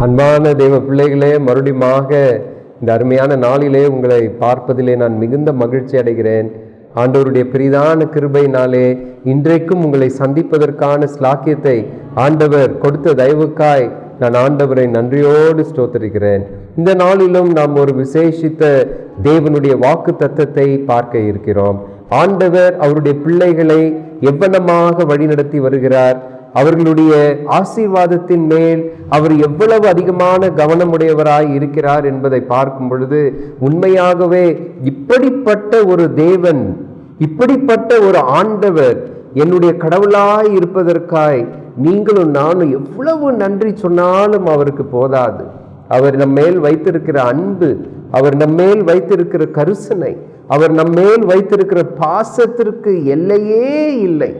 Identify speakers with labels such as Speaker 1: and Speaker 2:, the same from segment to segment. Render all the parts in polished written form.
Speaker 1: அன்பான தேவ பிள்ளைகளே, மறுபடியுமாக இந்த அருமையான நாளிலே உங்களை பார்ப்பதிலே நான் மிகுந்த மகிழ்ச்சி அடைகிறேன். ஆண்டவருடைய பெரிதான கிருபையினாலே இன்றைக்கும் உங்களை சந்திப்பதற்கான ஸ்லாக்கியத்தை ஆண்டவர் கொடுத்த தயவுக்காய் நான் ஆண்டவரை நன்றியோடு ஸ்தோத்திரிக்கிறேன். இந்த நாளிலும் நாம் ஒரு விசேஷித்த தேவனுடைய வாக்கு தத்தத்தை பார்க்க இருக்கிறோம். ஆண்டவர் அவருடைய பிள்ளைகளை எவ்வளமாக வழிநடத்தி வருகிறார், அவர்களுடைய ஆசீர்வாதத்தின் மேல் அவர் எவ்வளவு அதிகமான கவனமுடையவராய் இருக்கிறார் என்பதை பார்க்கும் பொழுது உண்மையாகவே இப்படிப்பட்ட ஒரு தேவன், இப்படிப்பட்ட ஒரு ஆண்டவர் என்னுடைய கடவுளாய் இருப்பதற்காய் நீங்களும் நானும் எவ்வளவு நன்றி சொன்னாலும் அவருக்கு போதாது. அவர் நம்மேல் வைத்திருக்கிற அன்பு, அவர் நம்மேல் வைத்திருக்கிற கருசனை, அவர் நம்மேல் வைத்திருக்கிற பாசத்திற்கு எல்லையே இல்லை.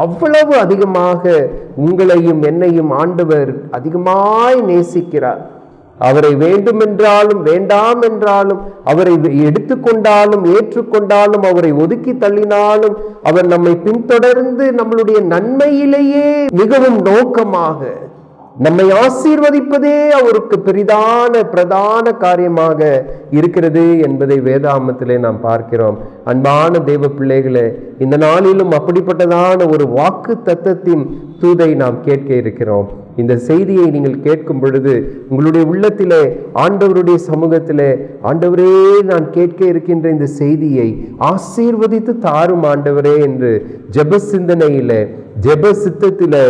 Speaker 1: அவ்வளவு அதிகமாக உங்களையும் என்னையும் ஆண்டவர் அதிகமாய் நேசிக்கிறார். அவரை வேண்டுமென்றாலும் வேண்டாம் என்றாலும், அவரை எடுத்துக்கொண்டாலும் ஏற்றுக்கொண்டாலும், அவரை ஒதுக்கி தள்ளினாலும் அவர் நம்மை பின்தொடர்ந்து நம்மளுடைய நன்மையிலேயே மிகவும் நோக்கமாக நம்மை ஆசீர்வதிப்பதே அவருக்கு பிரதான காரியமாக இருக்கிறது என்பதை வேதாகமத்திலே நாம் பார்க்கிறோம். அன்பான தேவ பிள்ளைகளே, இந்த நாளிலும் அப்படிப்பட்டதான ஒரு வாக்கு தத்தத்தின் தூதை நாம் கேட்க இருக்கிறோம். இந்த செய்தியை நீங்கள் கேட்கும் பொழுது உங்களுடைய உள்ளத்திலே ஆண்டவருடைய சமூகத்திலே, ஆண்டவரே நான் கேட்க இருக்கின்ற இந்த செய்தியை ஆசீர்வதித்து தாரும் ஆண்டவரே என்று ஜெப சிந்தனையிலே, ஜெப சித்தத்திலே,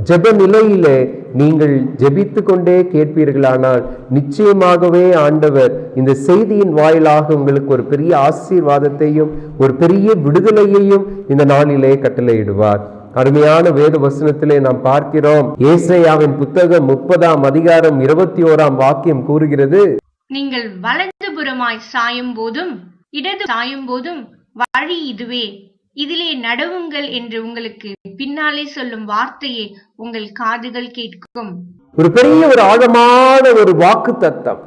Speaker 1: ஜெப நிலையிலே நீங்கள் ஜெபித்து கொண்டே கேட்பீர்களானால் நிச்சயமாகவே ஆண்டவர் இந்த செய்தியின் வாயிலாக உங்களுக்கு ஒரு பெரிய ஆசீர்வாதத்தையும் ஒரு பெரிய விடுதலையையும் இந்த நாளிலே கட்டளையிடுவார். அருமையான வேத வசனத்திலே நாம் பார்க்கிறோம். ஏசாயாவின் புத்தகம் 30ஆம் அதிகாரம் 21ஆம் வாக்கியம் கூறுகிறது,
Speaker 2: நீங்கள் வலதுபுறமாய் சாயும் போதும் இடது சாயும் போதும் வழி இதுவே, இதிலே நடவுங்கள் என்று உங்களுக்கு பின்னாலே சொல்லும் வார்த்தையை உங்கள் காதுகள் கேட்கும்.
Speaker 1: ஒரு பெரிய ஒரு ஆழமான ஒரு வாக்கு தத்தம்.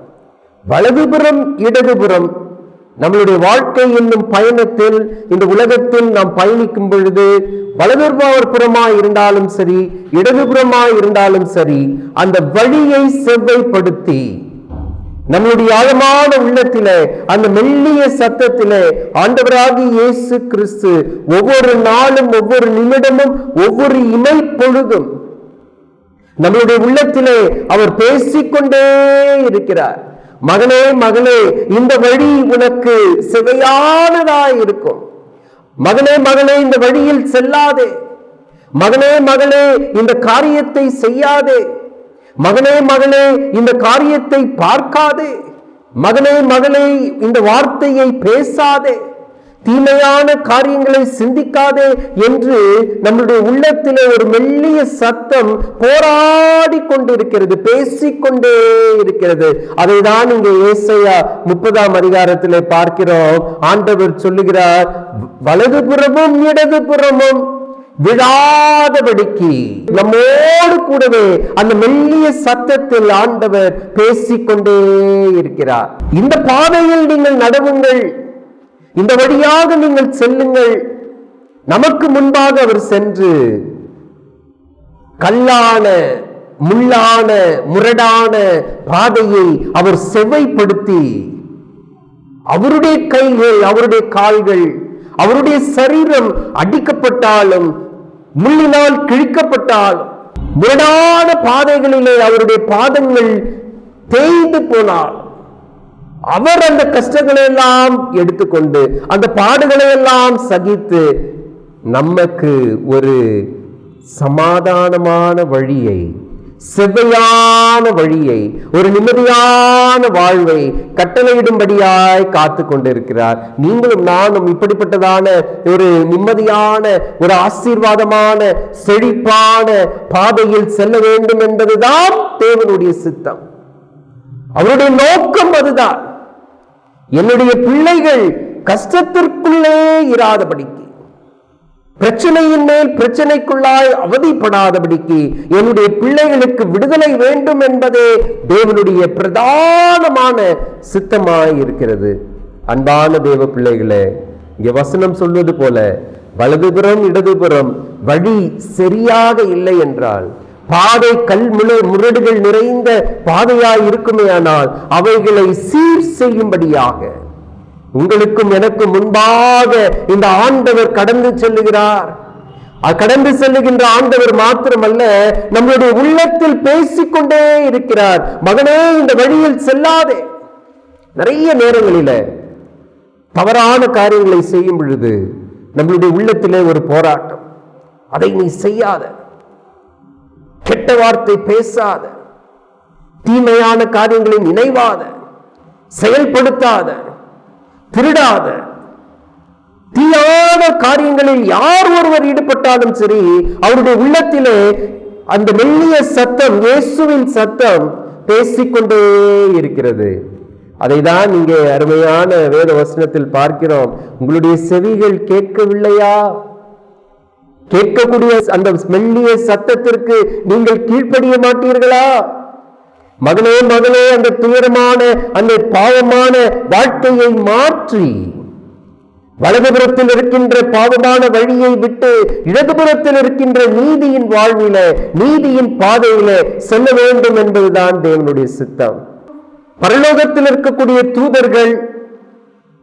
Speaker 1: வலதுபுறம் இடதுபுறம் நம்மளுடைய வாழ்க்கை என்னும் பயணத்தில் இந்த உலகத்தில் நாம் பயணிக்கும் பொழுது வலதுபுறமாய் இருந்தாலும் சரி, இடதுபுறமாய் இருந்தாலும் சரி, அந்த வழியை செவ்வைப்படுத்தி நம்முடைய ஆழமான உள்ளத்திலே அந்த மெல்லிய சத்தத்திலே ஆண்டவராகிய இயேசு கிறிஸ்து ஒவ்வொரு நாளும், ஒவ்வொரு நிமிடமும், ஒவ்வொரு இமை பொழுதும் நம்முடைய உள்ளத்திலே அவர் பேசிக்கொண்டே இருக்கிறார். மகனே மகளே, இந்த வழி உனக்கு செவையானதாய் இருக்கும். மகனே மகளே, இந்த வழியில் செல்லாதே. மகனே மகளே, இந்த காரியத்தை செய்யாதே. மகனே மகளே, இந்த காரியத்தை பார்க்காதே. மகனே மகளே, இந்த வார்த்தையை பேசாதே. தீமையான காரியங்களை சிந்திக்காதே என்று நம்முடைய உள்ளத்திலே ஒரு மெல்லிய சத்தம் போராடி கொண்டிருக்கிறது, பேசிக்கொண்டே இருக்கிறது. அதைதான் இங்கே ஏசாயா 30ஆம் அதிகாரத்திலே பார்க்கிறோம். ஆண்டவர் சொல்லுகிறார், வலதுபுறமும் இடதுபுறமும் விழாதபடிக்கு நம்மோடு கூடவே அந்த மெல்லிய சத்தத்தில் ஆண்டவர் பேசிக்கொண்டே இருக்கிறார். இந்த பாதையில் நீங்கள் நடவுங்கள், இந்த வழியாக நீங்கள் செல்லுங்கள். நமக்கு முன்பாக அவர் சென்று கல்லான, முள்ளான, முரடான பாதையை அவர் செவ்வைப்படுத்தி அவருடைய கைகள், அவருடைய கால்கள், அவருடைய சரீரம் அடிக்கப்பட்டாலும், முள்ளினால் கிழிக்கப்பட்டாலும், முரடான பாதைகளிலே அவருடைய பாதங்கள் தேய்ந்து போனால் அவர் அந்த கஷ்டங்களை எல்லாம் எடுத்துக்கொண்டு, அந்த பாடுகளை எல்லாம் சகித்து நமக்கு ஒரு சமாதானமான வழியை, செவ்வையான வழியை, ஒரு நிம்மதியான வாழ்வை கட்டளையிடும்படியாய் காத்து கொண்டிருக்கிறார். நீங்களும் நானும் இப்படிப்பட்டதான ஒரு நிம்மதியான, ஒரு ஆசீர்வாதமான, செழிப்பான பாதையில் செல்ல வேண்டும் என்பதுதான் தேவனுடைய சித்தம். அவருடைய நோக்கம் அதுதான். என்னுடைய பிள்ளைகள் கஷ்டத்திற்குள்ளே இராதபடிக்கு, பிரச்சனையின் மேல் பிரச்சனைக்குள்ளாய் அவதிப்படாதபடிக்கு என்னுடைய பிள்ளைகளுக்கு விடுதலை வேண்டும் என்பதே தேவனுடைய பிரதானமான சித்தமாய் இருக்கிறது. அன்பான தேவ பிள்ளைகளே, இங்கே வசனம் சொல்வது போல வலதுபுறம் இடதுபுறம் வழி சரியாக இல்லை என்றால், பாதை கல் முரடுகள் நிறைந்த பாதையாய் இருக்குமே, ஆனால் அவைகளை சீர் செய்யும்படியாக உங்களுக்கும் எனக்கும் முன்பாக இந்த ஆண்டவர் கடந்து செல்லுகிறார். கடந்து செல்லுகின்ற ஆண்டவர் மாத்திரமல்ல, நம்முடைய உள்ளத்தில் பேசிக்கொண்டே இருக்கிறார். மகனே, இந்த வழியில் செல்லாதே. நிறைய நேரங்களில தவறான காரியங்களை செய்யும் பொழுது நம்மளுடைய உள்ளத்திலே ஒரு போராட்டம். அதை நீ செய்யாத, கெட்ட வார்த்தை பேசாத, தீமையான காரியங்களை நினைவாத, செயல்படுத்தாத, திருடாத, தீயான காரியங்களில் யார் ஒருவர் ஈடுபட்டாலும் சரி, அவருடைய உள்ளத்திலே அந்த மெல்லிய சத்தம், இயேசுவின் சத்தம் பேசிக்கொண்டே இருக்கிறது. அதைதான் இங்கே அருமையான வேத வசனத்தில் பார்க்கிறோம். உங்களுடைய செவிகள் கேட்கவில்லையா? கேட்கக்கூடிய அந்த மெல்லிய சத்தத்திற்கு நீங்கள் கீழ்ப்படிய மாட்டீர்களா? மகனே, மகளே, அந்த துயரமான அந்த பாவமான வாழ்க்கையை மாற்றி வலதுபுறத்தில் இருக்கின்ற பாவமான வழியை விட்டு இடதுபுறத்தில் இருக்கின்ற நீதியின் வாழ்வில, நீதியின் பாதையில செல்ல வேண்டும் என்பதுதான் தேவனுடைய சித்தம். பரலோகத்தில் இருக்கக்கூடிய தூதர்கள்,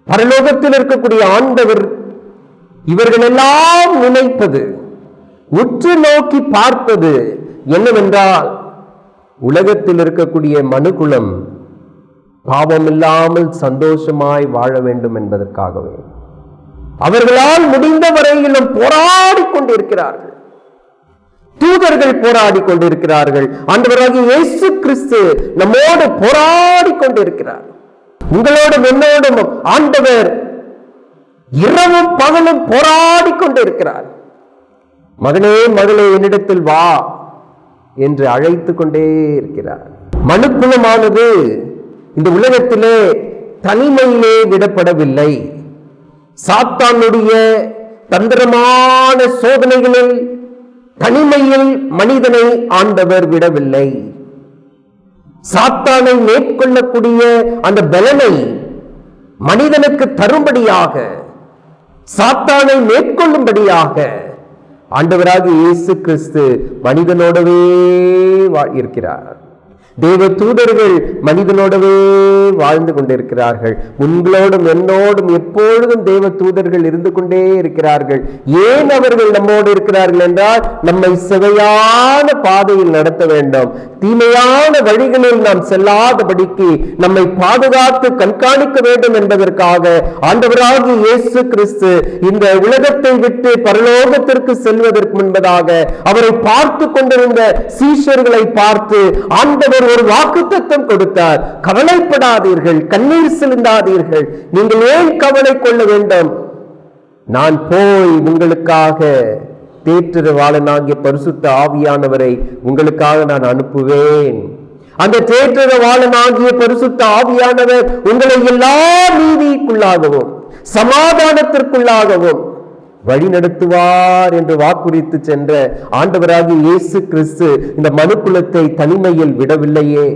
Speaker 1: பரலோகத்தில் இருக்கக்கூடிய ஆண்டவர், இவர்கள் எல்லாம் நினைப்பது, உற்று நோக்கி பார்ப்பது என்னவென்றால், உலகத்தில் இருக்கக்கூடிய மனுக்குலம் பாவமில்லாமல் சந்தோஷமாய் வாழ வேண்டும் என்பதற்காகவே அவர்களால் முடிந்த வரையிலும் போராடி கொண்டிருக்கிறார்கள். தூதர்கள் போராடி கொண்டிருக்கிறார்கள். ஆண்டவராகிய இயேசு கிறிஸ்து நம்மோடு போராடி கொண்டிருக்கிறார். உங்களோடும் என்னோடும் ஆண்டவர் இரவும் பகலும் போராடி கொண்டிருக்கிறார். மகனே, மகளே, என்னிடத்தில் வா என்று அழைத்து கொண்டே இருக்கிறார். மனுக்குலமானது இந்த உலகத்திலே தனிமையிலே விடப்படவில்லை. சாத்தானுடைய தந்திரமான சோதனைகளில் தனிமையில் மனிதனை ஆண்டவர் விடவில்லை. சாத்தானை மேற்கொள்ளக்கூடிய அந்த பலனை மனிதனுக்கு தரும்படியாக, சாத்தானை மேற்கொள்ளும்படியாக ஆண்டவராகிய இயேசு கிறிஸ்து மனிதனோடவே இருக்கிறார். தேவ தூதர்கள் மனிதனோடவே வாழ்ந்து கொண்டிருக்கிறார்கள். உங்களோடும் என்னோடும் எப்பொழுதும் தேவ தூதர்கள் இருந்து கொண்டே இருக்கிறார்கள். ஏன் அவர்கள் நம்மோடு இருக்கிறார்கள் என்றால், நம்மை செவையான பாதையில் நடத்த வேண்டும், தீமையான வழிகளில் நாம் செல்லாதபடிக்கு நம்மை பாதுகாத்து கண்காணிக்க வேண்டும் என்பதற்காக ஆண்டவராகிய இயேசு கிறிஸ்து இந்த உலகத்தை விட்டு பரலோகத்திற்கு செல்வதற்கு முன்பதாக அவரை பார்த்து கொண்டிருந்த சீஷர்களை பார்த்து ஆண்டவர் ஒரு வாக்குத்தத்தம் கொடுத்தார். கவலைப்படாதீர்கள், கண்ணீர் சிந்தாதீர்கள், நீங்கள் ஏன் கவலை கொள்ள வேண்டும்? நான் போய் உங்களுக்காக தேற்றரவாளனாகிய பரிசுத்த ஆவியானவரை உங்களுக்காக நான் அனுப்புவேன். அந்த தேற்றரவாளனாகிய பரிசுத்த ஆவியானவர் உங்களை எல்லா நீதிக்குள்ளாகவும் சமாதானத்திற்குள்ளாகவும் வழி நடத்துவார் என்று வாக்குறுத்து சென்ற ஆண்டவராகிய இயேசு கிறிஸ்து இந்த மனுக்குலத்தை தனிமையில் விடவில்லையே,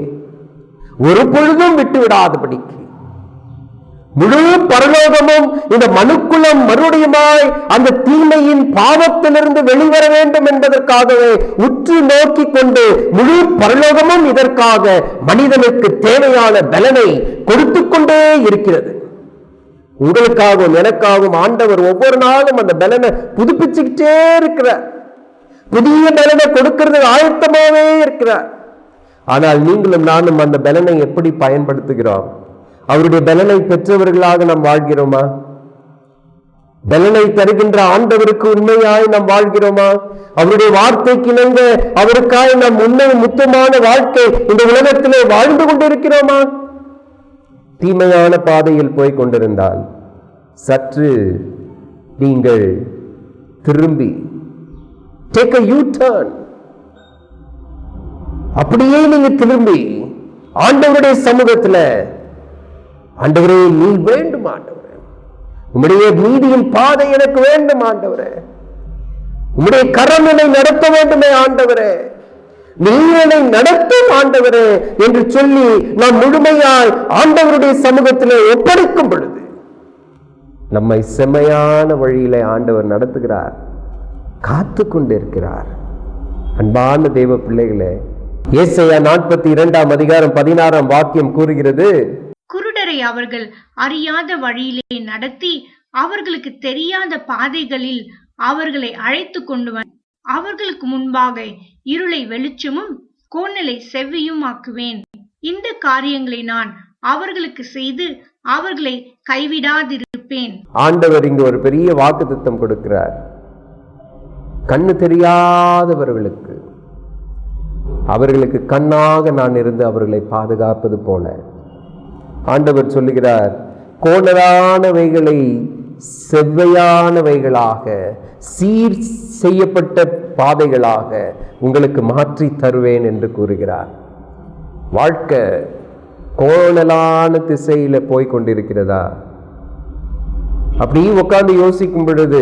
Speaker 1: ஒரு பொழுதும் விட்டு விடாதபடிக்கு முழு பரலோகமும் இந்த மனுக்குலம் மறுபடியுமாய் அந்த தீமையின் பாவத்திலிருந்து வெளிவர வேண்டும் என்பதற்காகவே உற்று நோக்கி கொண்டு முழு பரலோகமும் இதற்காக மனிதனுக்கு தேவையான பலனை கொடுத்து கொண்டே இருக்கிறது. உங்களுக்காகவும் எனக்காகவும் ஆண்டவர் ஒவ்வொரு நாளும் அந்த பலனை புதுப்பிச்சுக்கிட்டே இருக்கிறார். புதிய பலனை கொடுக்கிறது ஆயத்தமாவே இருக்கிறார். ஆனால் நீங்களும் நானும் அந்த பலனை எப்படி பயன்படுத்துகிறோம்? அவருடைய பலனை பெற்றவர்களாக நாம் வாழ்கிறோமா? பலனை தருகின்ற ஆண்டவருக்கு உண்மையாய் நாம் வாழ்கிறோமா? அவருடைய வார்த்தைக்கு இணங்க அவருக்காய் நாம் உண்மை முத்தமான வாழ்க்கை இந்த உலகத்திலே வாழ்ந்து கொண்டிருக்கிறோமா? தீமையான பாதையில் போய் கொண்டிருந்தால் சற்று நீங்கள் திரும்பி take a U-turn, அப்படியே நீங்க திரும்பி ஆண்டவருடைய சமூகத்துல, ஆண்டவரே நீ வேண்டும் ஆண்டவரே, உம்முடைய நீதியின் பாதை எனக்கு வேண்டும் ஆண்டவரே, உம்முடைய கரம் என்னை நடத்த வேண்டுமே ஆண்டவரே, நீரை நடத்தும் ஆண்டவரே என்று சொல்லி நாம் முழுமையாய் ஆண்டவருடைய சமூகத்திலே ஒப்படைக்கும் பொழுது நம்மை செம்மையான வழியிலே ஆண்டவர் நடத்துகிறார், காத்து கொண்டிருக்கிறார். அன்பான தேவ பிள்ளைகளே, ஏசாயா 42 அதிகாரம் 16 வாக்கியம் கூறுகிறது,
Speaker 2: குருடரை அவர்கள் அறியாத வழியிலே நடத்தி அவர்களுக்கு தெரியாத பாதைகளில் அவர்களை அழைத்து கொண்டு அவர்களுக்கு முன்பாக இருளை வெளிச்சமும் கோணலை செவ்வியும் ஆக்குவேன். இந்த காரியங்களை நான் அவர்களுக்கு செய்து அவர்களை கைவிடாதிருப்பேன்.
Speaker 1: ஆண்டவர் இங்கு ஒரு பெரிய வாக்குத்தத்தம் கொடுக்கிறார். கண்ணு தெரியாதவர்களுக்கு அவர்களுக்கு கண்ணாக நான் இருந்து அவர்களை பாதுகாப்பது போல ஆண்டவர் சொல்லுகிறார், கோணலானவைகளை செவ்வையானவைகளாக, சீர் செய்யப்பட்ட பாதைகளாக உங்களுக்கு மாற்றி தருவேன் என்று கூறுகிறார். வாழ்க்கை கோணலான திசையில போய் கொண்டிருக்கிறதா? அப்படி உட்கார்ந்து யோசிக்கும் பொழுது,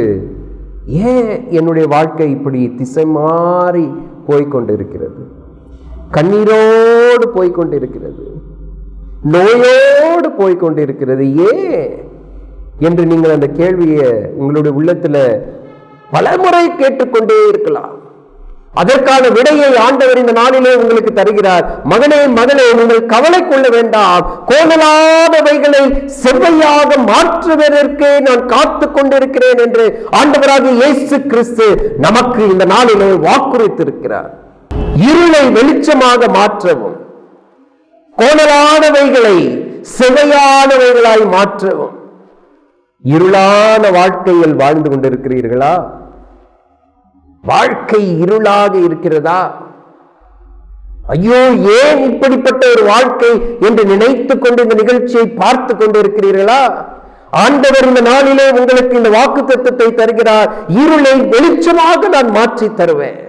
Speaker 1: ஏன் என்னுடைய வாழ்க்கை இப்படி திசை மாறி போய்கொண்டிருக்கிறது? கண்ணீரோடு போய்கொண்டிருக்கிறது, நோயோடு போய்கொண்டிருக்கிறது, ஏன் என்று நீங்கள் அந்த கேள்வியை உங்களுடைய உள்ளத்துல பலமுறை கேட்டுக்கொண்டே இருக்கலாம். அதற்கான விடையை ஆண்டவர் இந்த நாளிலே உங்களுக்கு தருகிறார். மகனே, மகளே, நீங்கள் கவலை கொள்ள வேண்டாம். கோணலானவைகளை செவ்வையாக மாற்றுவதற்கு நான் காத்து கொண்டிருக்கிறேன் என்று ஆண்டவராகிய இயேசு கிறிஸ்து நமக்கு இந்த நாளிலே வாக்குறுத்திருக்கிறார். இருளை வெளிச்சமாக மாற்றவும், கோணலானவைகளை செவ்வையானவைகளாய் மாற்றவும். இருளான வாழ்க்கையில் வாழ்ந்து கொண்டிருக்கிறீர்களா? வாழ்க்கை இருளாக இருக்கிறதா? ஐயோ, ஏன் இப்படிப்பட்ட ஒரு வாழ்க்கை என்று நினைத்துக் கொண்டு இந்த நிகழ்ச்சியை பார்த்து கொண்டிருக்கிறீர்களா? ஆண்டவர் இந்த நாளிலே உங்களுக்கு இந்த வாக்குத்தத்தத்தை தருகிறார். இருளை வெளிச்சமாக நான் மாற்றி தருவேன்.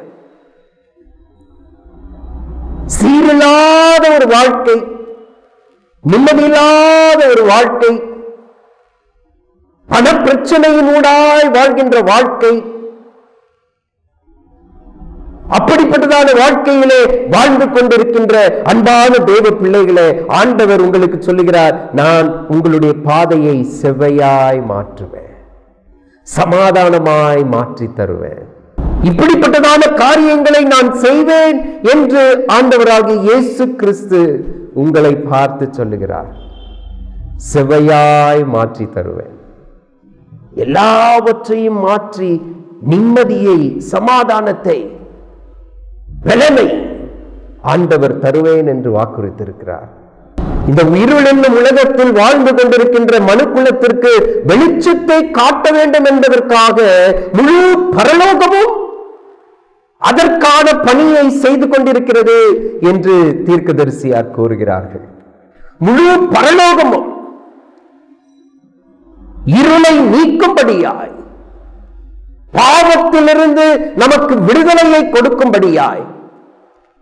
Speaker 1: சீரில்லாத ஒரு வாழ்க்கை, நிம்மதியில்லாத ஒரு வாழ்க்கை, பண பிரச்சனையினூடாய் வாழ்கின்ற வாழ்க்கை, அப்படிப்பட்டதான வாழ்க்கையிலே வாழ்ந்து கொண்டிருக்கின்ற அன்பான தேவ பிள்ளைகளே, ஆண்டவர் உங்களுக்கு சொல்லுகிறார், நான் உங்களுடைய பாதையை செவ்வையாய் மாற்றுவேன், சமாதானமாய் மாற்றி தருவேன், இப்படிப்பட்டதான காரியங்களை நான் செய்வேன் என்று ஆண்டவராகிய இயேசு கிறிஸ்து உங்களை பார்த்து சொல்லுகிறார். செவ்வையாய் மாற்றி தருவேன், எல்லாவற்றையும் மாற்றி நிம்மதியை, சமாதானத்தை, பலனை ஆண்டவர் தருவேன் என்று வாக்குறுத்திருக்கிறார். இந்த இருள் என்னும் உலகத்தில் வாழ்ந்து கொண்டிருக்கின்ற மனுக்குலத்திற்கு வெளிச்சத்தை காட்ட வேண்டும் என்பதற்காக முழு பரலோகமும் அதற்கான பணியை செய்து கொண்டிருக்கிறது என்று தீர்க்கதரிசியார் கூறுகிறார்கள். முழு பரலோகமும் இருளை நீக்கும்படியாய், பாவத்திலிருந்து நமக்கு விடுதலையை கொடுக்கும்படியாய்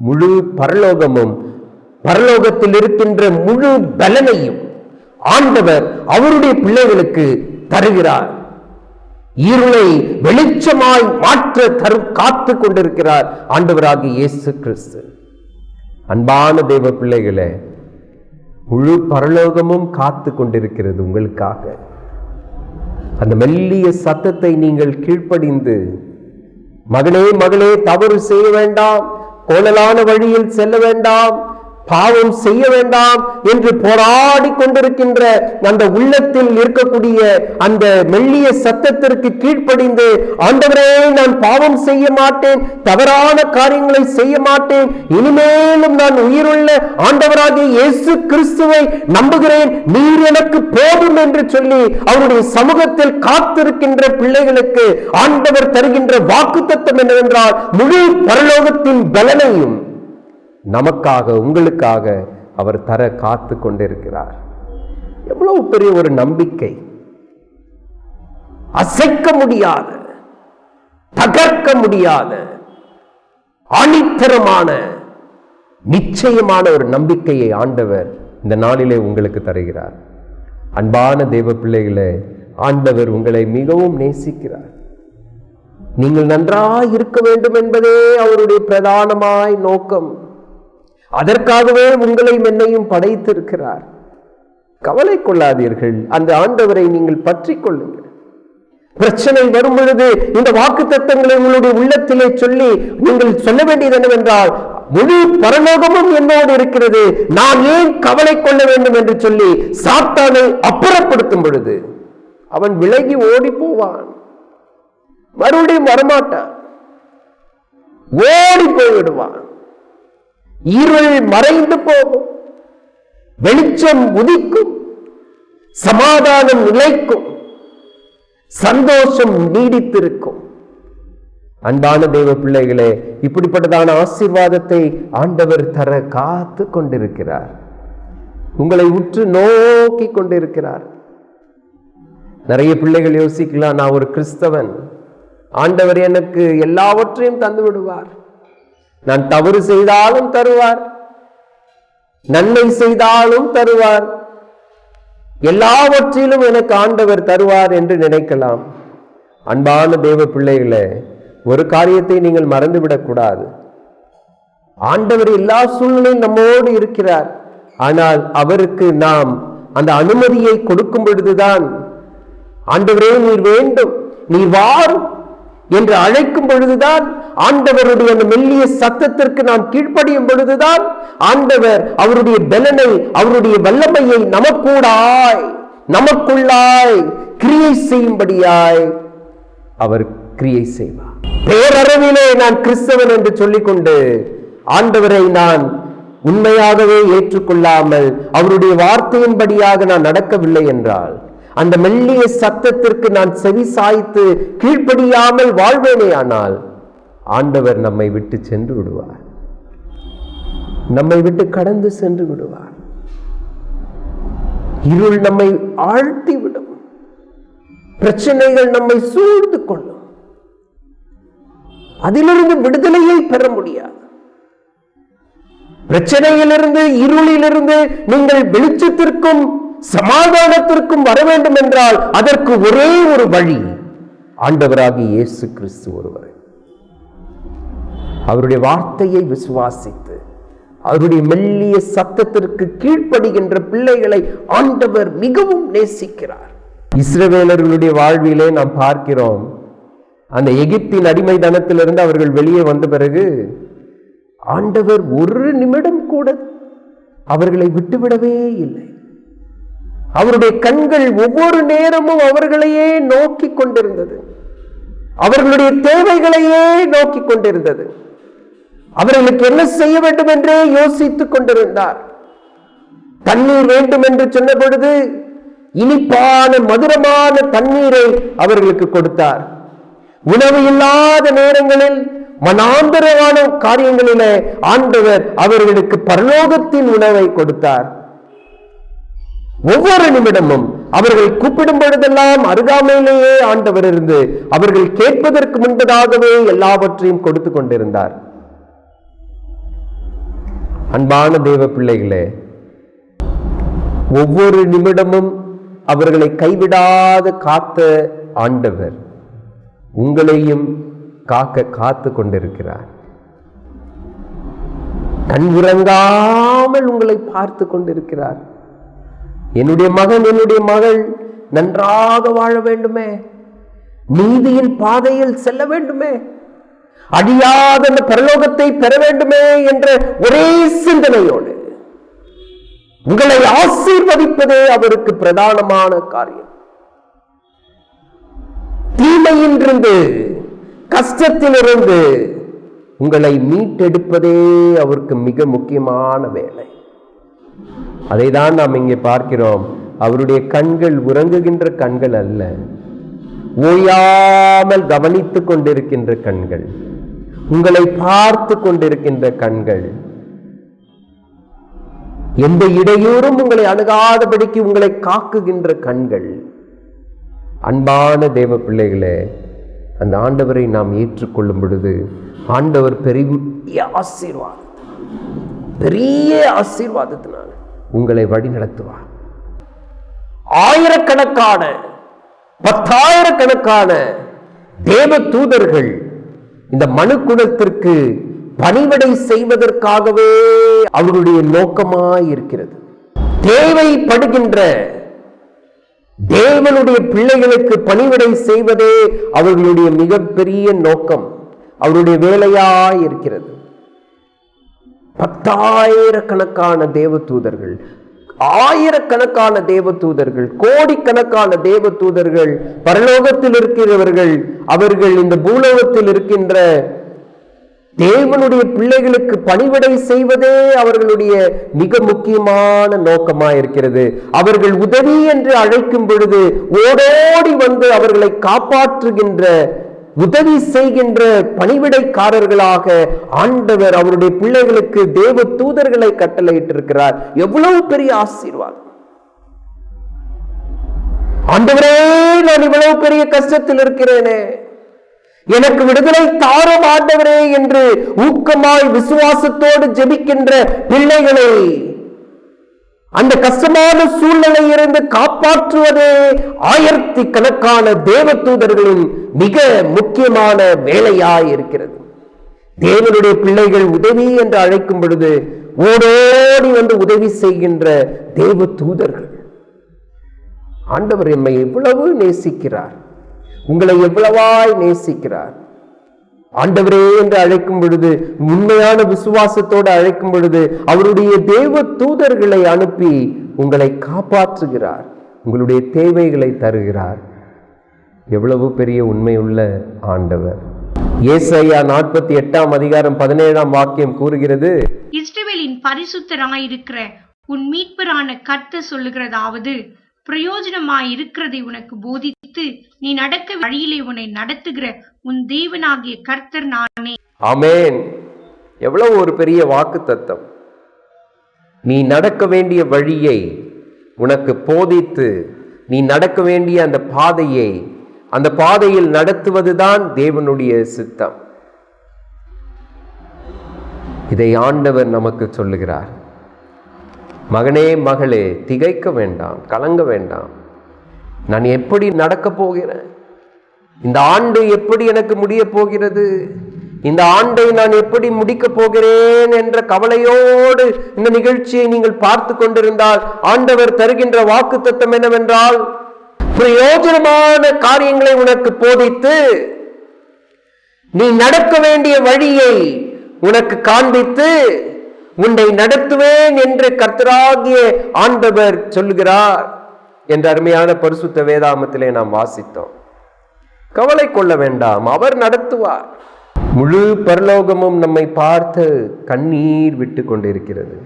Speaker 1: முழு பரலோகமும், பரலோகத்தில் இருக்கின்ற முழு பலனையும் ஆண்டவர் அவருடைய பிள்ளைகளுக்கு தருகிறார். இருளை வெளிச்சமாய் மாற்ற காத்து கொண்டிருக்கிறார் ஆண்டவராகிய இயேசு கிறிஸ்து. அன்பான தேவ பிள்ளைகளே, முழு பரலோகமும் காத்து கொண்டிருக்கிறது உங்களுக்காக. அந்த மெல்லிய சத்தத்தை நீங்கள் கீழ்ப்படிந்து, மகனே, மகளே, தவறு செய்ய வேண்டாம், கோணலான வழியில் செல்ல வேண்டாம், பாவம் செய்ய வேண்டாம் என்று போராடி கொண்டிருக்கின்ற அந்த உள்ளத்தில் இருக்கக்கூடிய அந்த மெல்லிய சத்தத்திற்கு கீழ்ப்படிந்து, ஆண்டவரே, நான் பாவம் செய்ய மாட்டேன், தவறான காரியங்களை செய்ய மாட்டேன், இனிமேலும் நான் உயிருள்ள ஆண்டவராகிய இயேசு கிறிஸ்துவை நம்புகிறேன், நீர் எனக்கு போதும் என்று சொல்லி அவருடைய சமூகத்தில் காத்திருக்கின்ற பிள்ளைகளுக்கு ஆண்டவர் தருகின்ற வாக்குத்தத்தம் என்னவென்றால், முழு பரலோகத்தின் பலனையும் நமக்காக, உங்களுக்காக அவர் தர காத்து கொண்டிருக்கிறார். எவ்வளவு பெரிய ஒரு நம்பிக்கை! அசைக்க முடியாத, தகர்க்க முடியாத, ஆணித்தரமான, நிச்சயமான ஒரு நம்பிக்கையை ஆண்டவர் இந்த நாளிலே உங்களுக்கு தருகிறார். அன்பான தேவ பிள்ளைகளே, ஆண்டவர் உங்களை மிகவும் நேசிக்கிறார். நீங்கள் நன்றாய் இருக்க வேண்டும் என்பதே அவருடைய பிரதானமாய் நோக்கம். அதற்காகவே உங்களை என்னையும் படைத்திருக்கிறார். கவலை கொள்ளாதீர்கள், அந்த ஆண்டவரை நீங்கள் பற்றி கொள்ளுங்கள். பிரச்சனை வரும் பொழுது இந்த வாக்குத்தத்தங்களை உங்களுடைய உள்ளத்திலே சொல்லி நீங்கள் சொல்ல வேண்டியது என்னவென்றால், முழு பரலோகமும் என்னோடு இருக்கிறது, நான் ஏன் கவலை கொள்ள வேண்டும் என்று சொல்லி சாத்தானை அப்புறப்படுத்தும் பொழுது அவன் விலகி ஓடி போவான், மறுபடியும் வரமாட்டான், ஓடி போய்விடுவான். இருள் மறைந்து போகும், வெளிச்சம் உதிக்கும், சமாதானம் நிலைக்கும், சந்தோஷம் நீடித்திருக்கும். அன்பான தேவ பிள்ளைகளே, இப்படிப்பட்டதான ஆசீர்வாதத்தை ஆண்டவர் தர காத்து கொண்டிருக்கிறார். உங்களை உற்று நோக்கி கொண்டிருக்கிறார். நிறைய பிள்ளைகள் யோசிக்கலாம், நான் ஒரு கிறிஸ்தவன், ஆண்டவர் எனக்கு எல்லாவற்றையும் தந்து விடுவார், நான் தவறு செய்தாலும் தருவார், நன்மை செய்தாலும் தருவார், எல்லாவற்றிலும் எனக்கு ஆண்டவர் தருவார் என்று நினைக்கலாம். அன்பான தேவ பிள்ளைகளே, ஒரு காரியத்தை நீங்கள் மறந்துவிடக் கூடாது. ஆண்டவர் எல்லா சூழ்நிலையும் நம்மோடு இருக்கிறார். ஆனால் அவருக்கு நாம் அந்த அனுமதியை கொடுக்கும் பொழுதுதான், ஆண்டவரே நீர் வேண்டும், நீர் வாரும் என்று அழைக்கும் பொழுதுதான், ஆண்டவருடைய அந்த மெல்லிய சத்தத்திற்கு நாம் கீழ்ப்படியும் பொழுதுதான் ஆண்டவர் அவருடைய பலனை, அவருடைய வல்லமையை நமக்குள்ளாய் கிரியை செய்யும்படியாய் அவர் கிரியை செய்வார். பேரளவிலே நான் கிறிஸ்தவன் என்று சொல்லிக்கொண்டு ஆண்டவரை நான் உண்மையாகவே ஏற்றுக்கொள்ளாமல் அவருடைய வார்த்தையின்படியாக நான் நடக்கவில்லை என்றால், அந்த மெல்லிய சத்தத்திற்கு நான் செவி சாய்த்து கீழ்ப்படியாமல் வாழ்வேனே ஆனால், ஆண்டவர் நம்மை விட்டு சென்று விடுவார், நம்மை விட்டு கடந்து சென்று விடுவார். இருள் நம்மை ஆழ்த்தி விடும், பிரச்சனைகள் நம்மை சூழ்ந்து கொள்ளும், அதிலிருந்து விடுதலையை பெற முடியாது. பிரச்சனையிலிருந்து, இருளிலிருந்து நீங்கள் வெளிச்சத்திற்கும் சமாதானத்திற்கும் வர வேண்டும் என்றால் அதற்கு ஒரே ஒரு வழி, ஆண்டவராகிய இயேசு கிறிஸ்து ஒருவரே. அவருடைய வார்த்தையை விசுவாசித்து அவருடைய மெல்லிய சத்தத்திற்கு கீழ்ப்படுகின்ற பிள்ளைகளை ஆண்டவர் மிகவும் நேசிக்கிறார். இஸ்ரவேலர்களுடைய வாழ்விலே நாம் பார்க்கிறோம், அந்த எகிப்தின் அடிமைத்தனத்திலிருந்து அவர்கள் வெளியே வந்த பிறகு ஆண்டவர் ஒரு நிமிடம் கூட அவர்களை விட்டுவிடவே இல்லை. அவருடைய கண்கள் ஒவ்வொரு நேரமும் அவர்களையே நோக்கி கொண்டிருந்தது, அவர்களுடைய தேவைகளையே நோக்கி கொண்டிருந்தது. அவர்களுக்கு என்ன செய்ய வேண்டும் என்றே யோசித்துக் கொண்டிருந்தார். தண்ணீர் வேண்டும் என்று சொன்ன பொழுது இனிப்பான மதுரமான தண்ணீரை அவர்களுக்கு கொடுத்தார். உணவு இல்லாத நேரங்களில், மனாந்தரமான காரியங்களிலே ஆண்டவர் அவர்களுக்கு பரலோகத்தின் உணவை கொடுத்தார். ஒவ்வொரு நிமிடமும் அவர்கள் கூப்பிடும் பொழுதெல்லாம் அருகாமையிலேயே ஆண்டவர் இருந்து அவர்கள் கேட்பதற்கு முன்பதாகவே எல்லாவற்றையும் கொடுத்து கொண்டிருந்தார். அன்பான தேவ பிள்ளைகளே, ஒவ்வொரு நிமிடமும் அவர்களை கைவிடாத காத்த ஆண்டவர் உங்களையும் காக்க காத்து கொண்டிருக்கிறார். கண் உறங்காமல் உங்களை பார்த்து கொண்டிருக்கிறார். என்னுடைய மகன், என்னுடைய மகள் நன்றாக வாழ வேண்டுமே, நீதியின் பாதையில் செல்ல வேண்டுமே, அழியாத அந்த பரலோகத்தை பெற வேண்டுமே என்ற ஒரே சிந்தனையோடு உங்களை ஆசீர்வதிப்பதே அவருக்கு பிரதானமான காரியம். தீமையிலிருந்து, கஷ்டத்திலிருந்து உங்களை மீட்டெடுப்பதே அவருக்கு மிக முக்கியமான வேலை. அதைதான் நாம் இங்கே பார்க்கிறோம். அவருடைய கண்கள் உறங்குகின்ற கண்கள் அல்ல, ஓயாமல் கவனித்துக் கொண்டிருக்கின்ற கண்கள், உங்களை பார்த்து கொண்டிருக்கின்ற கண்கள், எந்த இடையூறும் உங்களை அணுகாதபடிக்கு உங்களை காக்குகின்ற கண்கள். அன்பான தேவ பிள்ளைகளே, அந்த ஆண்டவரை நாம் ஏற்றுக்கொள்ளும் பொழுது ஆண்டவர் பெரிய ஆசீர்வாதத்தினால் உங்களை வழி நடத்துவார். ஆயிரக்கணக்கான, பத்தாயிரக்கணக்கான தேவ தூதர்கள் இந்த மனுக்குலத்திற்கு பணிவிடை செய்வதற்காகவே அவருடைய நோக்கமாய் இருக்கிறது. தேவைப்படுகின்ற தேவனுடைய பிள்ளைகளுக்கு பணிவிடை செய்வதே அவர்களுடைய மிகப்பெரிய நோக்கம், அவருடைய வேலையாய் இருக்கிறது. 10,000கணக்கான தேவதூதர்கள், ஆயிரக்கணக்கான தேவதூதர்கள், கோடிக்கணக்கான தேவதூதர்கள் பரலோகத்தில் இருக்கிறவர்கள், அவர்கள் இந்த பூலோகத்தில் இருக்கின்ற தேவனுடைய பிள்ளைகளுக்கு பணிவிடை செய்வதே அவர்களுடைய மிக முக்கியமான நோக்கமாக இருக்கிறது. அவர்கள் உதவி என்று அழைக்கும் பொழுது ஓடோடி வந்து அவர்களை காப்பாற்றுகின்ற, உதவி செய்கின்ற பணிவிடைக்காரர்களாக ஆண்டவர் அவருடைய பிள்ளைகளுக்கு தேவ தூதர்களை கட்டளையிட்டிருக்கிறார். எவ்வளவு பெரிய ஆசீர்வாதம்! ஆண்டவரே, நான் இவ்வளவு பெரிய கஷ்டத்தில் இருக்கிறேனே, எனக்கு விடுதலை தாரும் ஆண்டவரே என்று ஊக்கமாய் விசுவாசத்தோடு ஜெபிக்கின்ற பிள்ளைகளை அந்த கஷ்டமான சூழ்நிலையிலிருந்து காப்பாற்றுவதே ஆயிரக்கணக்கான தேவதூதர்களின் மிக முக்கியமான வேலையாய் இருக்கிறது. தேவனுடைய பிள்ளைகள் உதவி என்று அழைக்கும் பொழுது ஓடோடி வந்து உதவி செய்கின்ற தேவதூதர்கள். ஆண்டவர் எம்மை எவ்வளவு நேசிக்கிறார், உங்களை எவ்வளவாய் நேசிக்கிறார். ஆண்டவரே என்று அழைக்கும் பொழுது, உண்மையான விசுவாசத்தோடு அழைக்கும் பொழுது அவருடைய தேவ தூதர்களை அனுப்பி உங்களை காப்பாற்றுகிறார், உங்களுடைய தேவைகளை தருகிறார். எவ்வளவு பெரிய உண்மையுள்ள ஆண்டவர்! ஏசாயா 48:17 கூறுகிறது,
Speaker 2: இஸ்ரவேலின் பரிசுத்தராயிருக்கிற உன் மீட்பரான கர்த்தர் சொல்லுகிறதாவது, பிரயோஜனமாய் இருக்கிறதை உனக்கு போதித்து நீ நடக்க வழியிலே உன்னை நடத்துகிற உன் தேவனாகிய கர்த்தர் நானே.
Speaker 1: ஆமென். எவ்வளவு ஒரு பெரிய வாக்குத்தத்தம்! நீ நடக்க வேண்டிய வழியை உனக்கு போதித்து நீ நடக்க வேண்டிய அந்த பாதையை, அந்த பாதையில் நடத்துவதுதான் தேவனுடைய சித்தம். இதை ஆண்டவர் நமக்கு சொல்லுகிறார். மகனே, மகளே, திகைக்க வேண்டாம், கலங்க வேண்டாம். நான் எப்படி நடக்க போகிறேன்? இந்த ஆண்டு எப்படி எனக்கு முடிய போகிறது? இந்த ஆண்டை நான் எப்படி முடிக்க போகிறேன் என்ற கவலையோடு இந்த நிகழ்ச்சியை நீங்கள் பார்த்து கொண்டிருந்தால், ஆண்டவர் தருகின்ற வாக்குத்தத்தம் என்னவென்றால், பிரயோஜனமான காரியங்களை உனக்கு போதித்து நீ நடக்க வேண்டிய வழியை உனக்கு காண்பித்து உன்னை நடத்துவேன் என்று கர்த்தராகிய ஆண்டவர் சொல்லுகிறார் என்ற அருமையான பரிசுத்த வேதாகமத்திலே நாம் வாசித்தோம். கவலை கொள்ள வேண்டாம், அவர் நடத்துவார். முழு பரலோகமும் நம்மை பார்த்து கண்ணீர் விட்டு கொண்டிருக்கிறது.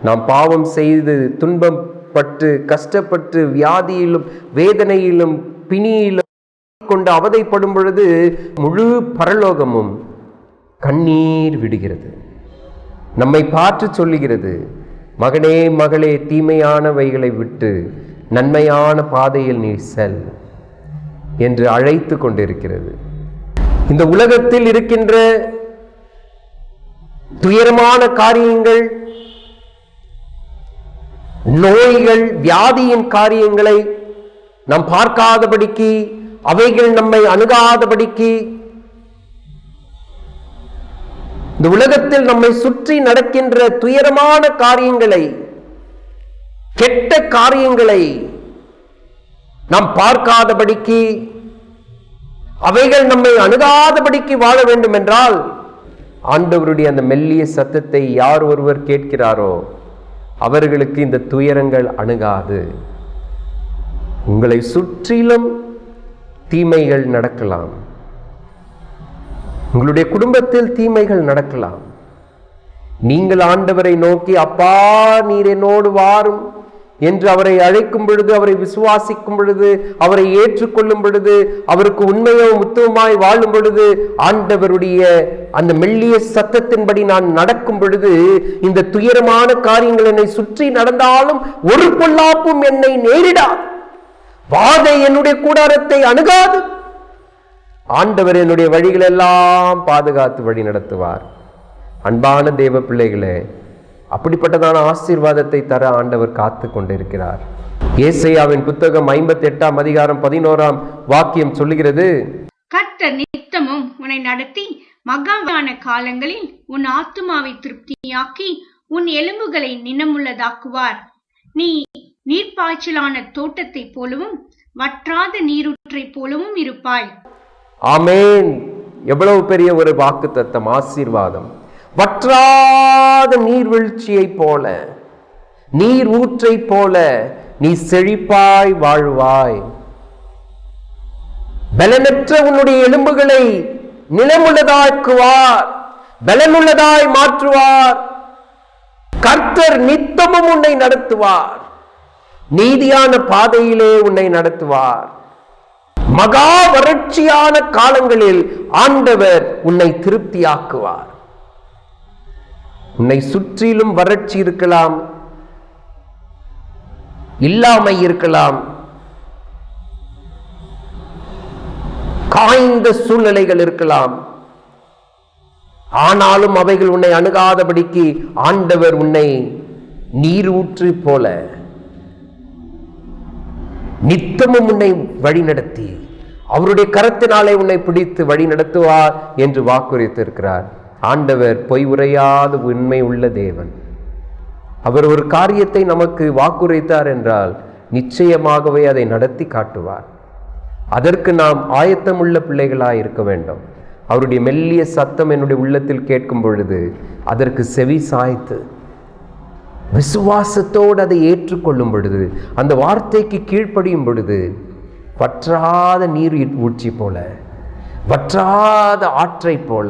Speaker 1: நாம் பாவம் செய்து துன்பப்பட்டு கஷ்டப்பட்டு வியாதியிலும் வேதனையிலும் பிணியிலும் கொண்டு அவதைப்படும் பொழுது முழு பரலோகமும் கண்ணீர் விடுகிறது. நம்மை பார்த்து சொல்லுகிறது, மகனே, மகளே, தீமையானவைகளை விட்டு நன்மையான பாதையில் நீ செல் என்று அழைத்து கொண்டிருக்கிறது. இந்த உலகத்தில் இருக்கின்ற துயரமான காரியங்கள், நோய்கள், வியாதியின் காரியங்களை நாம் பார்க்காதபடிக்கு, அவைகள் நம்மை அணுகாதபடிக்கு, இந்த உலகத்தில் நம்மை சுற்றி நடக்கின்ற துயரமான காரியங்களை, கெட்ட காரியங்களை நாம் பார்க்காதபடிக்கு, அவைகள் நம்மை அணுகாதபடிக்கு வாழ வேண்டும் என்றால், ஆண்டவருடைய அந்த மெல்லிய சத்தத்தை யார் ஒருவர் கேட்கிறாரோ அவர்களுக்கு இந்த துயரங்கள் அணுகாது. உங்களை சுற்றிலும் தீமைகள் நடக்கலாம், உங்களுடைய குடும்பத்தில் தீமைகள் நடக்கலாம். நீங்கள் ஆண்டவரை நோக்கி, அப்பா நீர் என்னோடு வாரும் என்று அவரை அழைக்கும் பொழுது, அவரை விசுவாசிக்கும் பொழுது, அவரை ஏற்றுக்கொள்ளும் பொழுது, அவருக்கு உண்மையும் உத்தமமாய் வாழும் பொழுது, ஆண்டவருடைய அந்த மெல்லிய சத்தத்தின்படி நான் நடக்கும் பொழுது, இந்த துயரமான காரியங்கள் என்னை சுற்றி நடந்தாலும் ஒரு பொல்லாப்பும் என்னை நேரிடாது, வாதை என்னுடைய கூடாரத்தை அணுகாது. ஆண்டவர் என்னுடைய வழிகள் எல்லாம் பாதுகாத்து வழி நடத்துவார். அன்பான தேவ பிள்ளைகளே, அப்படிப்பட்டதான ஆசீர்வாதத்தை தர ஆண்டவர் காத்து கொண்டிருக்கிறார். ஏசாயாவின் புத்தகம் 58:11 சொல்லுகிறது,
Speaker 2: கர்த்தர் நித்தமும் உன்னை நடத்தி மகாவான காலங்களில் உன் ஆத்துமாவை திருப்தியாக்கி உன் எலும்புகளை நினமுள்ளதாக்குவார். நீ நீர்ப்பாய்ச்சலான தோட்டத்தைப் போலவும் வற்றாத நீரூற்றைப் போலவும் இருப்பாய்.
Speaker 1: ஆமென். எவ்வளவு பெரிய ஒரு வாக்குத்தத்தம், ஆசீர்வாதம். வற்றாத நீர்வீழ்ச்சியை போல, நீர் ஊற்றை போல நீ செழிப்பாய் வாழ்வாய். பலனற்ற உன்னுடைய எலும்புகளை நிலமுள்ளதாக்குவார், பலனுள்ளதாய் மாற்றுவார். கர்த்தர் நித்தமும் உன்னை நடத்துவார், நீதியான பாதையிலே உன்னை நடத்துவார். மகா வறட்சியான காலங்களில் ஆண்டவர் உன்னை திருப்தியாக்குவார். உன்னை சுற்றிலும் வறட்சி இருக்கலாம், இல்லாமை இருக்கலாம், காய்ந்த சூழ்நிலைகள் இருக்கலாம். ஆனாலும் அவைகள் உன்னை அணுகாதபடிக்கு ஆண்டவர் உன்னை நீரூற்று போல நித்தமும் உன்னை வழிநடத்தி அவருடைய கரத்தினாலே உன்னை பிடித்து வழி நடத்துவார் என்று வாக்குரைத்திருக்கிறார். ஆண்டவர் பொய் உரையாத உண்மை உள்ள தேவன். அவர் ஒரு காரியத்தை நமக்கு வாக்குரைத்தார் என்றால் நிச்சயமாகவே அதை நடத்தி காட்டுவார். அதற்கு நாம் ஆயத்தமுள்ள பிள்ளைகளாய் இருக்க வேண்டும். அவருடைய மெல்லிய சத்தம் என்னுடைய உள்ளத்தில் கேட்கும் பொழுது அதற்கு செவி சாய்த்து விசுவாசத்தோடு அதை ஏற்றுக்கொள்ளும் பொழுது, அந்த வார்த்தைக்கு கீழ்ப்படியும் பொழுது, வற்றாத நீர் ஊற்றி போல, வற்றாத ஆற்றை போல,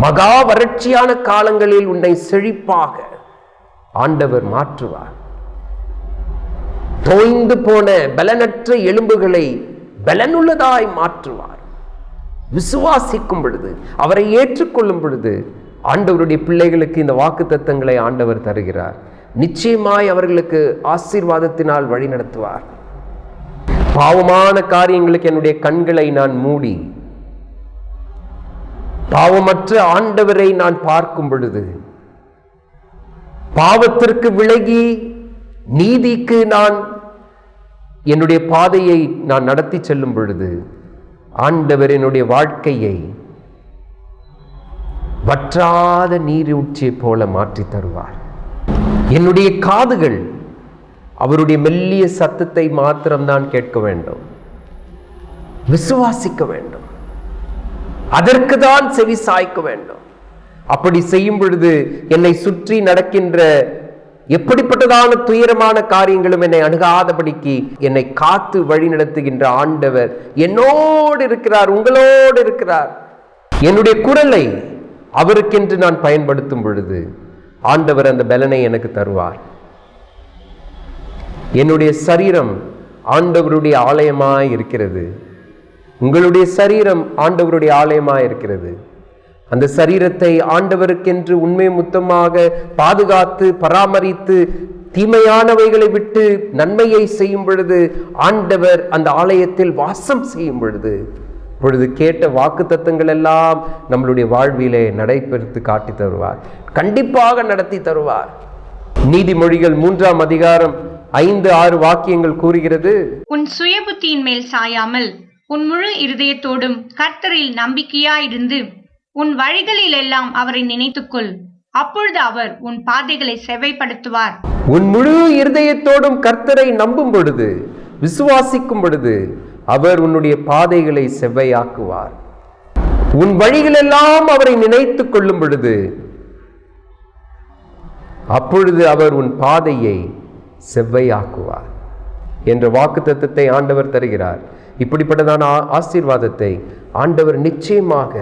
Speaker 1: மகா வறட்சியான காலங்களில் உன்னை செழிப்பாக ஆண்டவர் மாற்றுவார். தோய்ந்து போன பலனற்ற எலும்புகளை பலனுள்ளதாய் மாற்றுவார். விசுவாசிக்கும் பொழுது, அவரை ஏற்றுக்கொள்ளும் பொழுது ஆண்டவருடைய பிள்ளைகளுக்கு இந்த வாக்குத்தத்தங்களை ஆண்டவர் தருகிறார். நிச்சயமாய் அவர்களுக்கு ஆசீர்வாதத்தினால் வழி நடத்துவார். பாவமான காரியங்களுக்கு என்னுடைய கண்களை நான் மூடி பாவமற்ற ஆண்டவரை நான் பார்க்கும் பொழுது, பாவத்திற்கு விலகி நீதிக்கு நான் என்னுடைய பாதையை நான் நடத்தி செல்லும் பொழுது, ஆண்டவர் என்னுடைய வாழ்க்கையை வற்றாத நீரூற்றியை போல மாற்றி தருவார். என்னுடைய காதுகள் அவருடைய மெல்லிய சத்தத்தை மாத்திரம்தான் கேட்க வேண்டும், விசுவாசிக்க வேண்டும், அதற்கு தான் செவி சாய்க்க வேண்டும். அப்படி செய்யும் பொழுது என்னை சுற்றி நடக்கின்ற எப்படிப்பட்டதான துயரமான காரியங்களும் என்னை அணுகாதபடிக்கு என்னை காத்து வழி நடத்துகின்ற ஆண்டவர் என்னோடு இருக்கிறார், உங்களோடு இருக்கிறார். என்னுடைய குரலை அவருக்கென்று நான் பயன்படுத்தும் பொழுது ஆண்டவர் அந்த பலனை எனக்கு தருவார். என்னுடைய சரீரம் ஆண்டவருடைய ஆலயமாய் இருக்கிறது. உங்களுடைய சரீரம் ஆண்டவருடைய ஆலயமாய் இருக்கிறது. அந்த சரீரத்தை ஆண்டவருக்கென்று உண்மை முத்தமாக பாதுகாத்து பராமரித்து தீமையானவைகளை விட்டு நன்மையை செய்யும் பொழுது, ஆண்டவர் அந்த ஆலயத்தில் வாசம் செய்யும் பொழுது, பொழுது கேட்ட வாக்குத்தத்தங்கள் எல்லாம் நம்மளுடைய வாழ்விலே நடைபெறுத்து காட்டி தருவார். கண்டிப்பாக நடத்தி தருவார். நீதிமொழிகள் 3ஆம் அதிகாரம் 5-6 வாக்கியங்கள் கூறுகிறது,
Speaker 2: உன் சுய புத்தியின் மேல் சாயாமல் உன் முழு இருதயத்தோடும் கர்த்தரில் நம்பிக்கையாயிருந்து உன் வழிகளில் எல்லாம் அவரை நினைத்துக்கொள். அப்பொழுது அவர் உன் பாதைகளை செவ்வைப்படுத்துவார்.
Speaker 1: உன் முழு இருதயத்தோடும் கர்த்தரை நம்பும் பொழுது, விசுவாசிக்கும் பொழுது, அவர் உன்னுடைய பாதைகளை செவ்வையாக்குவார். உன் வழிகளெல்லாம் அவரை நினைத்துக் கொள்ளும் பொழுது, அப்பொழுது அவர் உன் பாதையை செவ்வையாக்குவார் என்ற வாக்குத்தத்தத்தை ஆண்டவர் தருகிறார். இப்படிப்பட்டதான ஆசீர்வாதத்தை ஆண்டவர் நிச்சயமாக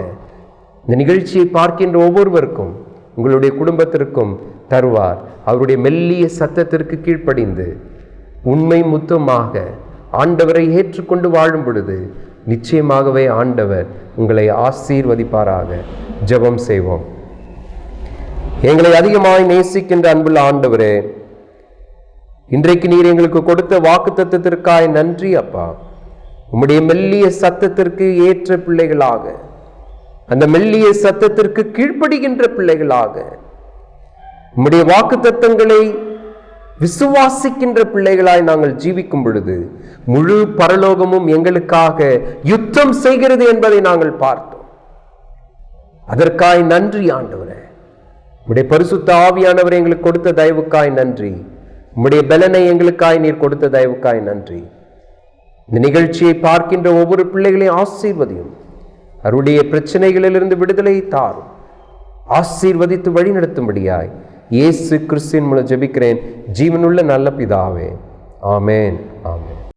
Speaker 1: இந்த நிகழ்ச்சியை பார்க்கின்ற ஒவ்வொருவருக்கும், உங்களுடைய குடும்பத்திற்கும் தருவார். அவருடைய மெல்லிய சத்தத்திற்கு கீழ்ப்படிந்து உண்மை முத்தமாக ஆண்டவரை ஏற்றுக்கொண்டு வாழும் பொழுது நிச்சயமாகவே ஆண்டவர் உங்களை ஆசீர்வதிப்பாராக. ஜெபம் செய்வோம். எங்களை அதிகமாய் நேசிக்கின்ற அன்புள்ள ஆண்டவரே, இன்றைக்கு நீர் எங்களுக்கு கொடுத்த வாக்குத்தத்தத்திற்காய் நன்றி அப்பா. உம்முடைய மெல்லிய சத்தத்திற்கு ஏற்ற பிள்ளைகளாக, அந்த மெல்லிய சத்தத்திற்கு கீழ்ப்படுகின்ற பிள்ளைகளாக, உம்முடைய வாக்குத்தத்தங்களை விசுவாசிக்கின்ற பிள்ளைகளாய் நாங்கள் ஜீவிக்கும் பொழுது முழு பரலோகமும் எங்களுக்காக யுத்தம் செய்கிறது என்பதை நாங்கள் பார்த்தோம். அதற்காய் நன்றி ஆண்டவரே. உம்முடைய பரிசுத்த ஆவியானவரை எங்களுக்கு கொடுத்த தயவுக்காய் நன்றி. உம்முடைய பலனை எங்களுக்காய் நீர் கொடுத்த தயவுக்காய் நன்றி. இந்த நிகழ்ச்சியை பார்க்கின்ற ஒவ்வொரு பிள்ளைகளையும் ஆசீர்வதியும். அவருடைய பிரச்சனைகளிலிருந்து விடுதலை தாரும். ஆசீர்வதித்து வழி நடத்தும்படியாய் இயேசு கிறிஸ்துவின் மூலம் ஜெபிக்கிறேன் ஜீவனுள்ள நல்ல பிதாவே. ஆமென், ஆமென்.